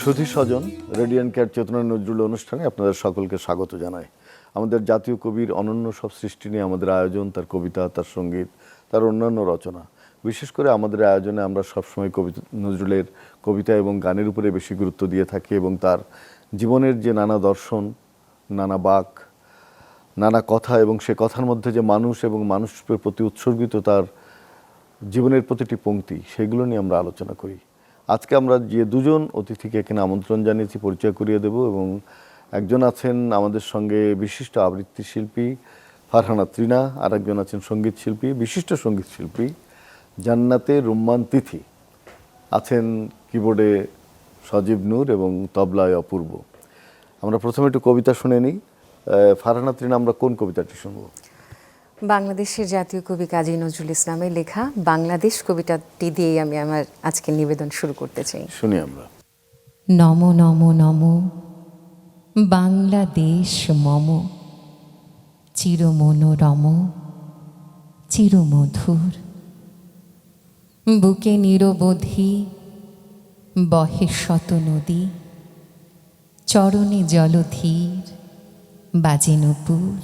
সুধী স্বজন, radiant care চেতনা নজরুল অনুষ্ঠানে আপনাদের সকলকে স্বাগত জানাই। আমাদের জাতীয় কবির অনন্য সব সৃষ্টি নিয়ে আমাদের আয়োজন, তার কবিতা, তার সঙ্গীত, তার অন্যান্য রচনা। বিশেষ করে আমাদের আয়োজনে আমরা সবসময় নজরুলের কবিতা এবং গানের উপরে বেশি গুরুত্ব দিয়ে থাকি এবং তার জীবনের যে নানা দর্শন, নানা বাক, নানা কথা এবং সে কথার মধ্যে যে মানুষ এবং মানুষের প্রতি উৎসর্গিত তার জীবনের প্রতিটি পংক্তি, সেগুলো নিয়ে আমরা আলোচনা করি। আজকে আমরা যে দুজন অতিথিকে এখানে আমন্ত্রণ জানিয়েছি পরিচয় করিয়ে দেব, এবং একজন আছেন আমাদের সঙ্গে বিশিষ্ট আবৃত্তি শিল্পী ফারহানা ত্রিনা, আর একজন আছেন সঙ্গীত শিল্পী, বিশিষ্ট সঙ্গীত শিল্পী জান্নাতে রুম্মান তিথি, আছেন কিবোর্ডে সজীব নূর এবং তবলায় অপূর্ব। আমরা প্রথমে একটু কবিতা শুনে নিই। ফারহানা ত্রিনা, আমরা কোন কবিতাটি শুনবো? বাংলাদেশের জাতীয় কবি কাজী নজরুল ইসলামের লেখা বাংলাদেশ কবিতাটি দিয়েই আমি আমার আজকের নিবেদন শুরু করতে চাই। শুনি আমরা। নম নম নম বাংলাদেশ মম, চিরমনোরম চিরমধুর, বুকে নিরবধি বহে শত নদী, চরণে জলধীর বাজে নূপুর।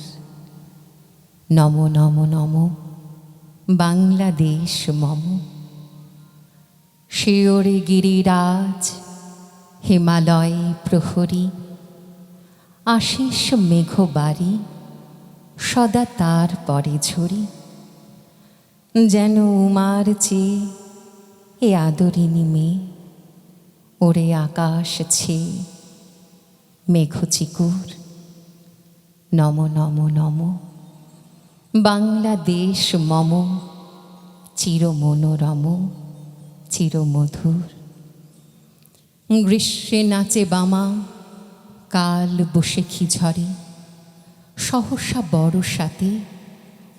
নম নম নম বাংলাদেশ মম, শিওরে গিরিরাজ হিমালয় প্রহরী, আশিস মেঘবাড়ি সদা তার পরে ঝরি, যেন উমার চেয়ে এ আদরিনী মেয়ে, ওরে আকাশ ছেয়ে মেঘচিকুর। নম নম নম বাংলাদেশ মম, চিরমনোরম চিরমধুর। গ্রীষ্মে নাচে বামা কাল বসেখি ঝরে, সহসা বর্ষাতে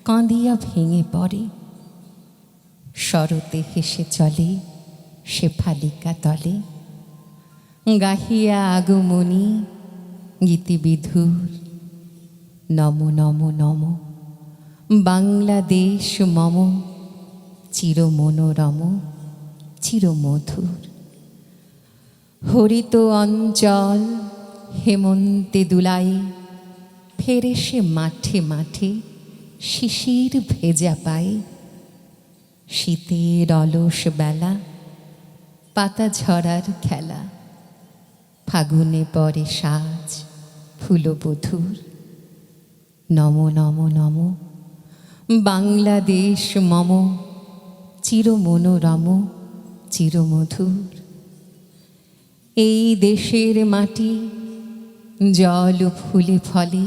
কাঁদিয়া ভেঙে পড়ে, শরতে হেসে চলে শেফালিকা তলে, গাহিয়া আগমনী গীতিবিধুর। নম নম নম বাংলাদেশ মম, চিরমনোরম চিরমধুর। হরিত অঞ্চল হেমন্তে দুলাই, ফেরে সে মাঠে মাঠে শিশির ভেজা পায়, শীতের অলস বেলা পাতা ঝরার খেলা, ফাগুনে পরে সাজ ফুলবধূর। নম নম নম বাংলাদেশ মম, চিরমনোরম চিরমধুর। এই দেশের মাটি জল ফুলে ফলে,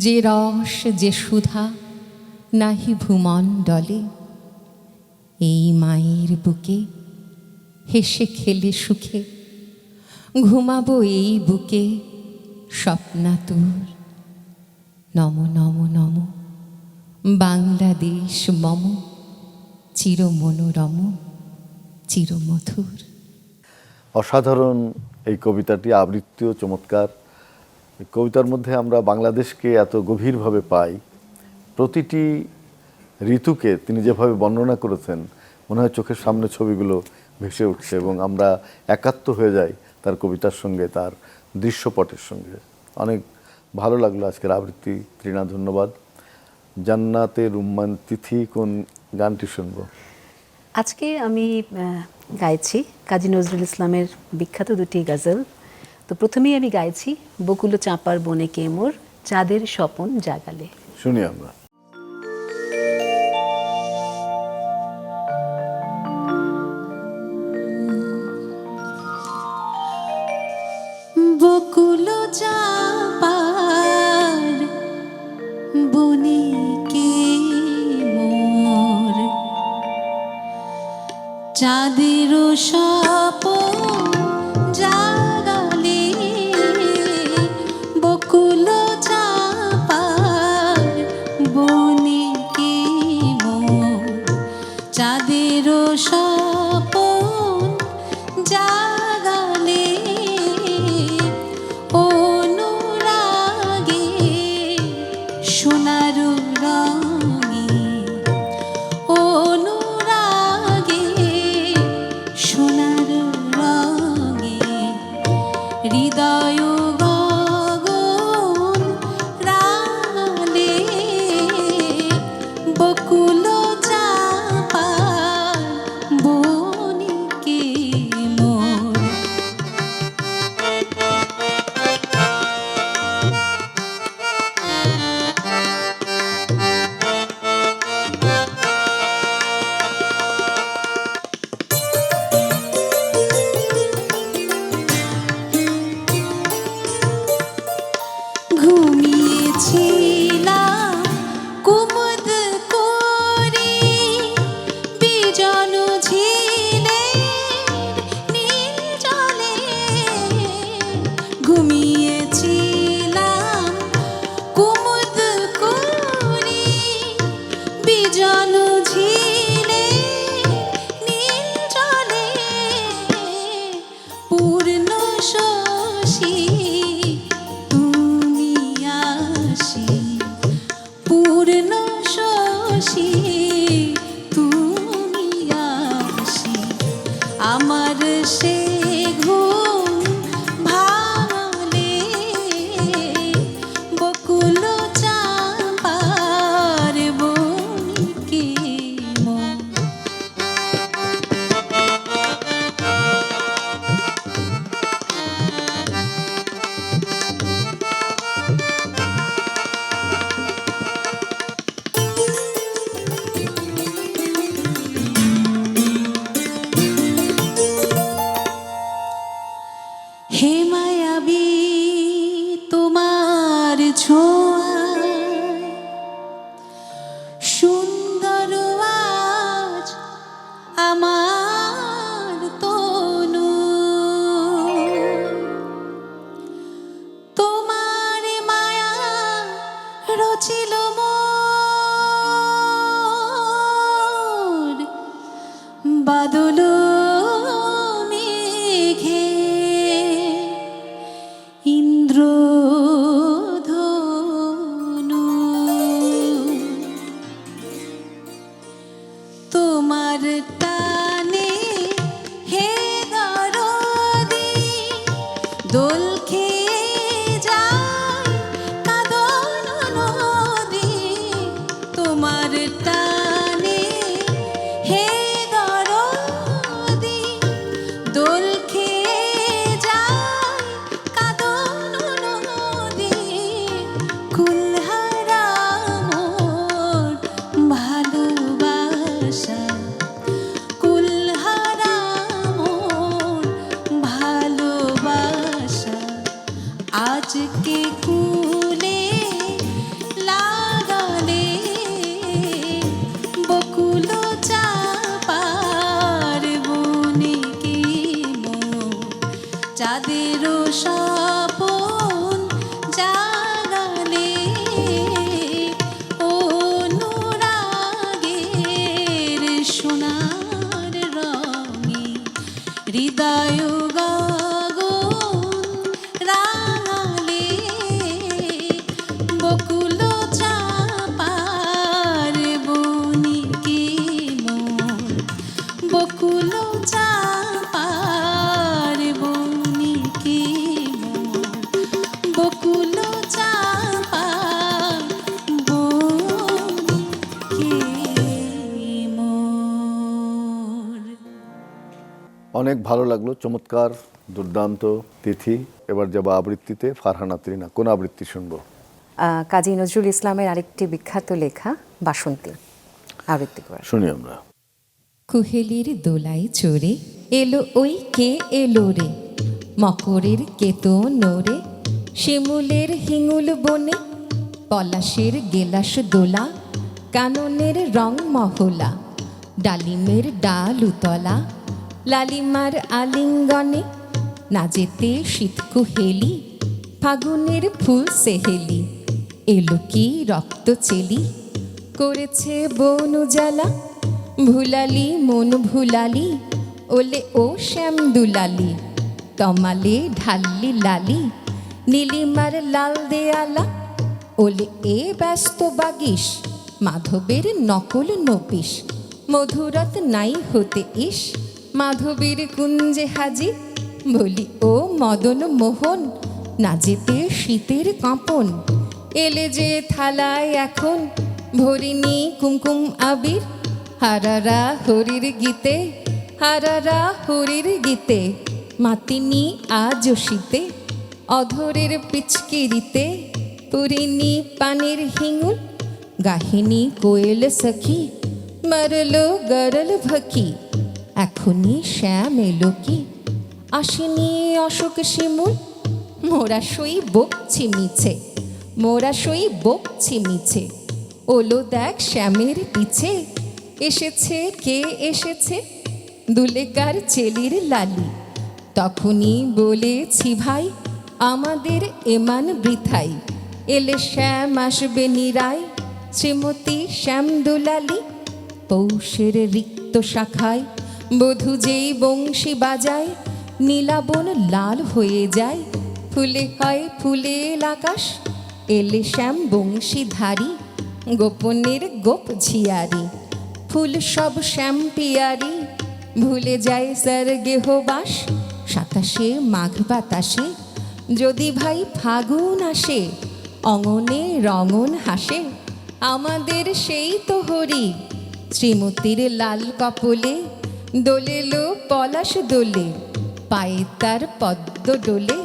যে রস যে সুধা নাহি ভূমণ্ডলে, এই মায়ের বুকে হেসে খেলে সুখে, ঘুমাবো এই বুকে স্বপ্নাতুর। নম নম নম বাংলাদেশ মম, চিরমনোরম চিরমধুর। অসাধারণ এই কবিতাটি, আবৃত্তিও চমৎকার। এই কবিতার মধ্যে আমরা বাংলাদেশকে এত গভীরভাবে পাই। প্রতিটি ঋতুকে তিনি যেভাবে বর্ণনা করেছেন, মনে হয় চোখের সামনে ছবিগুলো ভেসে উঠছে এবং আমরা একাত্ম হয়ে যাই তার কবিতার সঙ্গে, তার দৃশ্যপটের সঙ্গে। অনেক ভালো লাগলো আজকের আবৃত্তি ত্রিনা, ধন্যবাদ। জান্নাতে রুম্মান তিথি, কোন গানটি শুনবো? আজকে আমি গাইছি কাজী নজরুল ইসলামের বিখ্যাত দুটি গজল। তো প্রথমেই আমি গাইছি বকুল চাঁপার বনে কে মোর, চাঁদের স্বপন জাগালে। শুনি আমরা। বকুল চাঁপার বনে কে মোর, চাঁদের স্বপন জাগালে, বকুল চাঁপার বনে কে মোর, চাঁদের স্বপন জাগালে, অনুরাগে সোনার রঙে, অনুরাগে সোনার হৃদয় গগন রাঙালে বকুল চাঁপার বনিকে মোর। ঘুমিয়েছিলাম কুমুদ করে বিজন ঝিলে নীল জলে। ঘুমিয়েছিলাম কুমুদ করে বিজন ঝিলে নীল জলে। পূর্ণ শশী তুমি আসি, পূর্ণ শশী তুমি আসি, আমার সে ঘুম ভাঙালে বকুল চাঁপার বনিকে মোর। হে মায়াবী তোমার ছোঁয়ায় সুন্দর আজ আমার তনু। তোমার মায়া রচিল মোর বাদল মেঘে ইন্দ্রধনু। তোমার টানে হে দরদি দোল খেয়ে যায় কাঁদন নদী। তোমার টানে হে দরদি দোল খেয়ে যায় কাঁদন নদী। কুলহারা মোর ভালোবাসা, কুলহারা মোর ভালোবাসা, আজকে কুলে লাগালে বকুল চাঁপার বনিকে মোর। চাঁদের স্বপন জাগালে অনুরাগের সোনার রঙে হৃদয় গগন রাঙালে বকুল চাঁপার বনিকে মোর। বকুল চাঁপার বনিকে মোর। বকুল চাঁপার বনিকে মোর। অনেক ভালো লাগলো, চমৎকার, দুর্দান্ত। তিথি, এবার যাবো আবৃত্তিতে। ফারহানা তরিনা, কোন আবৃত্তি শুনবো? কাজী নজরুল ইসলামের আরেকটি বিখ্যাত লেখা বাসন্তী আবৃত্তি করা। শুনি আমরা। কুহেলির দোলাই চড়ে এলো ওই কে এলো রে, মকরের কেতো নোরে, শিমুলের হিঙুল বনে, পলাশের গেলাস দোলা, কাননের রং মহলা, ডালিমের ডাল উতলা, লালিমার আলিঙ্গনে, না যেতে শীত কুহেলি, ফাগুনের ফুল সেহেলি, এলো কি রক্ত চেলি, করেছে বন উজালা, ভুলালি মন ভুলালি, ওলে ও শ্যাম দুলালি, তমালে ঢাললি লালি, নীলিমার লাল দেয়ালা, ওলে এ ব্যস্ত বাগিস, মাধবের নকল নপিস, মধুরত নাই হতে ইস, মাধবীর কুঞ্জে হাজি, বলি ও মদন মোহন, না যেতে শীতের কাঁপন, এলে যে থালায় এখন ভরিনি কুমকুম আবির, হারারা হরির গীতে, হারারা হরির গীতে, মাতিনি আজ শীতে, অধরের পিচকিরিতে, পুরিনি পানির হিঙুল, গাহিনী কোয়েল সখী, মরলো গরল ভকি, এখনই শ্যাম এলো কি, আসেনি অশোক শিমুল, মোরা সই বকছি মিছে, মোরা সই বকছি মিছে, ওলো দেখ শ্যামের পিছে, এসেছে কে এসেছে, দুলেকার চেলির লালি, তখনই বলেছি ভাই আমাদের এমান বৃথাই, এলে শ্যাম আসবে নিরায়, শ্রীমতী শ্যাম দুলালি, পৌষের রিক্ত শাখায় বধূ যেই বংশী বাজায়, নীলাবন লাল হয়ে যায়, ফুলে হয় ফুলেল আকাশ, এলে শ্যাম বংশীধারী, গোপনের গোপ ঝিয়ারি, ফুল সব শ্যাম পিয়ারি, ভুলে যায় স্যার গেহবাস, সাতাশে মাঘ বাতাসে যদি ভাই ফাগুন আসে, অঙ্গনে রঙন হাসে, আমাদের সেই তো হরি, শ্রীমতীর লাল কপলে দোলেলো পলাশ দোলে, পায়ে তার পদ্ম ডোলে,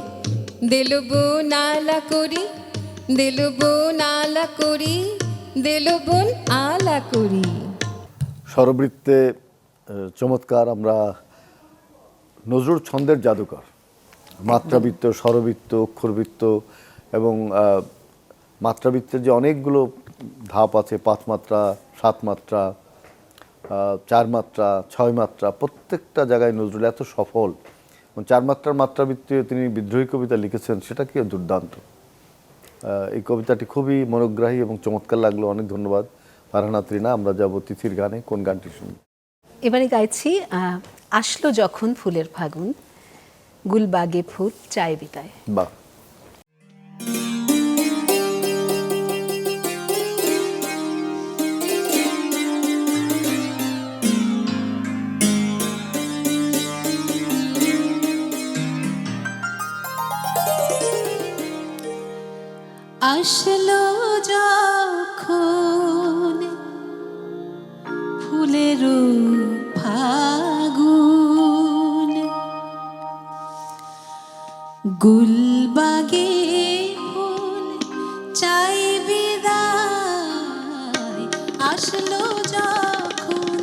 দেলবো নালা করি, দেলবো নালা করি, দেলবো আলা করি। স্বরবৃত্তে চমৎকার। আমরা নজরুল ছন্দের জাদুকর, মাত্রাবৃত্ত, স্বরবৃত্ত, অক্ষরবৃত্ত এবং মাত্রাবৃত্তের যে অনেকগুলো ধাপ আছে, 5 মাত্রা, 7 মাত্রা, 4 মাত্রা, 6 মাত্রা, প্রত্যেকটা জায়গায় নজরুল এত সফল। 4 মাত্রার মাত্রাবৃত্তে তিনি বিদ্রোহী কবিতা লিখেছেন, সেটা কি দুর্দান্ত। এই কবিতাটি খুবই মনোগ্রাহী এবং চমৎকার লাগলো। অনেক ধন্যবাদ ফারহানা ত্রিনা। আমরা যাব তিথির গানে। কোন গানটি শুনি? এবারে গাইছি আসলো যখন ফুলের ফাগুন, গুলবাগে ফুল চায় বিতায়। বাহ। আসলো যখন ফুলের ফাগুন, গুলবাগে ফুল চাই বিদায়, আসলো যখন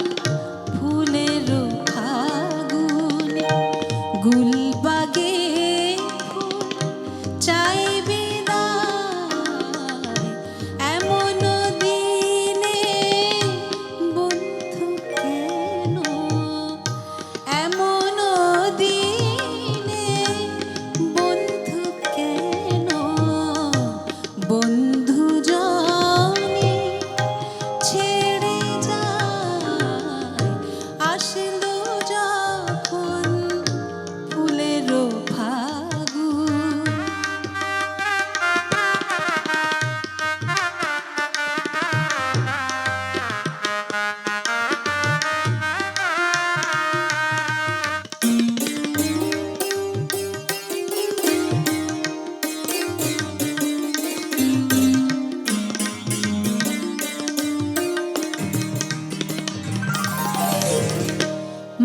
ফুলের ফাগুন, গুলবাগে ফুল চাই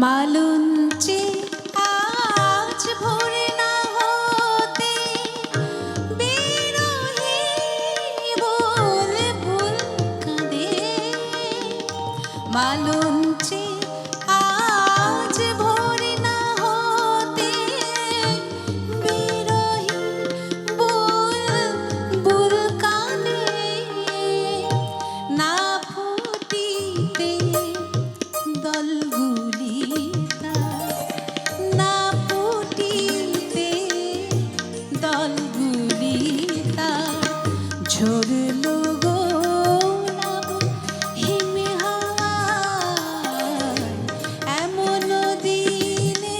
মালঞ্চে আজ ভোরে না হতে, বিরহী বল ভুল কাঁদে, মালঞ্চে আজ ভোরে না হতে, বিরহী বল ভুল কাঁদে, না ফুটিতে দলগুলি, না ফুটিতে দলগুলি, ঝরলো গোলাপ হিমে হাওয়ায়, এমন দিনে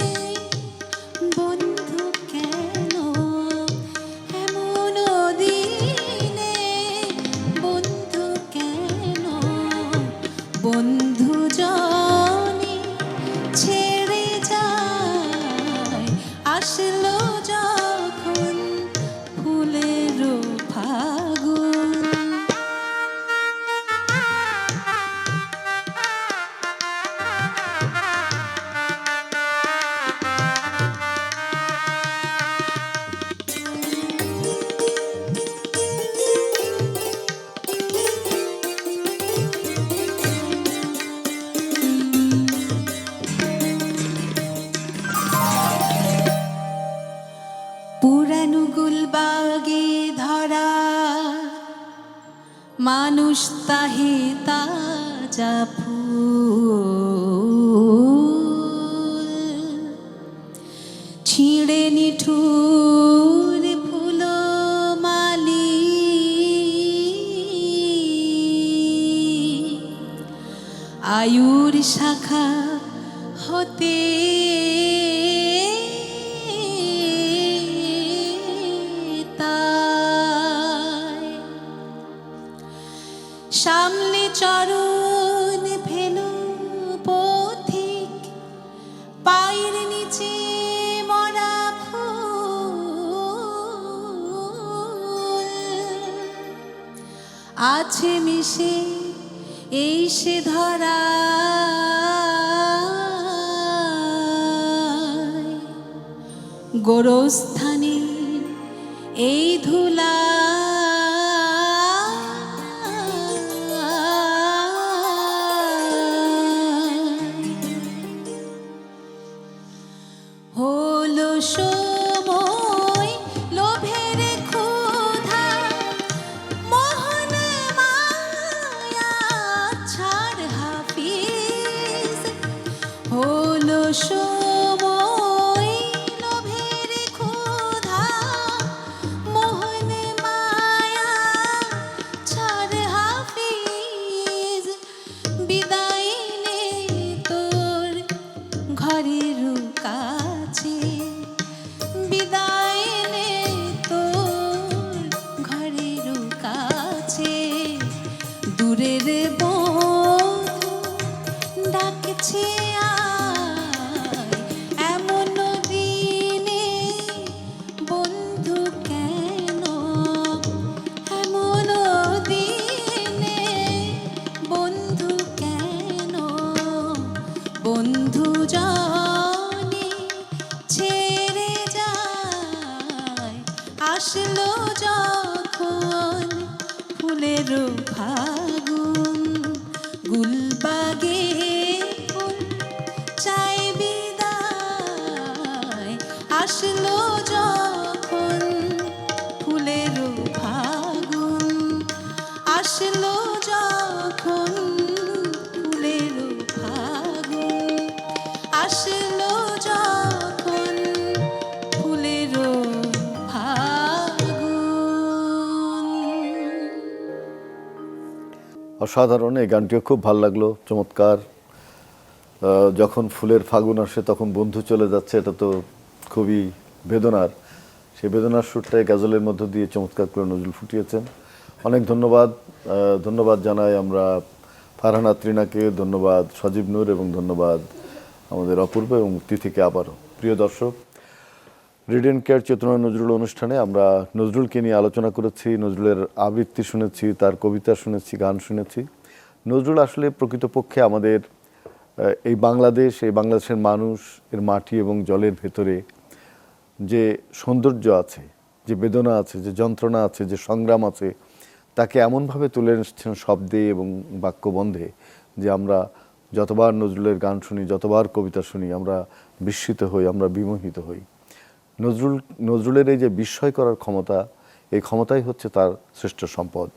বন্ধু কেন, এমন দিনে বন্ধু কেন, বন্ধু জনে ছেড়ে যায়, মানুষ তাহে তাজা ফুল, ছিঁড়ে নিঠুর ফুল মালি, আয়ুর শাখা হতে তাই সামলে চরণ ফেলো পথিক, পায়ের নিচে মরা ফুল আছে মিশে এই সে ধরা, গোরস্থানের এই ধুলা, হলো সময় লোভের ক্ষুধা, মোহন মায়া ছাড় হাফিজ, হলো সময় লোভের ক্ষুধা, মোহন মায়া ছাড় হাফিজ, বিদায় নে তোর ঘরের কাছে, বিদায় নে তোর ঘরের কাছে, দূরের বন্ধু ডাকছে আয়, এমন দিনে বন্ধু কেন, এমন দিনে বন্ধু কেন, বন্ধু জানি ছেড়ে যায়, আসলো যখন ফুলের ফাগুন, গুলবাগে ফুল চাই বিদায়, আসলো যখন ফুলের ফাগুন, আসলো যখন ফুলের ফাগুন, আসলো যখন ফুলের ফাগুন। অসাধারণ, এই গানটিও খুব ভালো লাগলো, চমৎকার। যখন ফুলের ফাগুন আসে তখন বন্ধু চলে যাচ্ছে, এটা তো খুবই বেদনার। সেই বেদনার সুরটাই গজলের মধ্য দিয়ে চমৎকার করে নজরুল ফুটিয়েছেন। অনেক ধন্যবাদ। ধন্যবাদ জানাই আমরা ফারহানা ত্রিনাকে, ধন্যবাদ সজীব নূর, এবং ধন্যবাদ আমাদের অপূর্ব এবং তিথিকে আবারও। প্রিয় দর্শক, রিডেন কেয়ার চেতনা নজরুল অনুষ্ঠানে আমরা নজরুলকে নিয়ে আলোচনা করেছি, নজরুলের আবৃত্তি শুনেছি, তার কবিতা শুনেছি, গান শুনেছি। নজরুল আসলে প্রকৃতপক্ষে আমাদের এই বাংলাদেশ, এই বাংলাদেশের মানুষ, এর মাটি এবং জলের ভেতরে যে সৌন্দর্য আছে, যে বেদনা আছে, যে যন্ত্রণা আছে, যে সংগ্রাম আছে, তাকে এমনভাবে তুলে এনেছেন শব্দে এবং বাক্যবন্ধে যে আমরা যতবার নজরুলের গান শুনি, যতবার কবিতা শুনি, আমরা বিস্মিত হই, আমরা বিমোহিত হই। নজরুলের এই যে বিস্ময় করার ক্ষমতা, এই ক্ষমতাই হচ্ছে তার শ্রেষ্ঠ সম্পদ।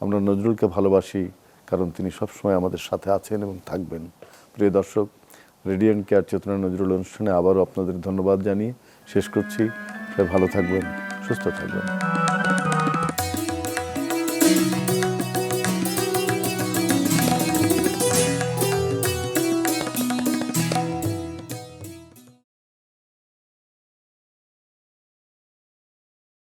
আমরা নজরুলকে ভালোবাসি কারণ তিনি সবসময় আমাদের সাথে আছেন এবং থাকবেন। প্রিয় দর্শক, রেডিয়েন্ট কেয়ার চেতনা নজরুল অনুষ্ঠানে আবারও আপনাদের ধন্যবাদ জানিয়ে শেষ করছি। সবাই ভালো থাকবেন, সুস্থ থাকবেন।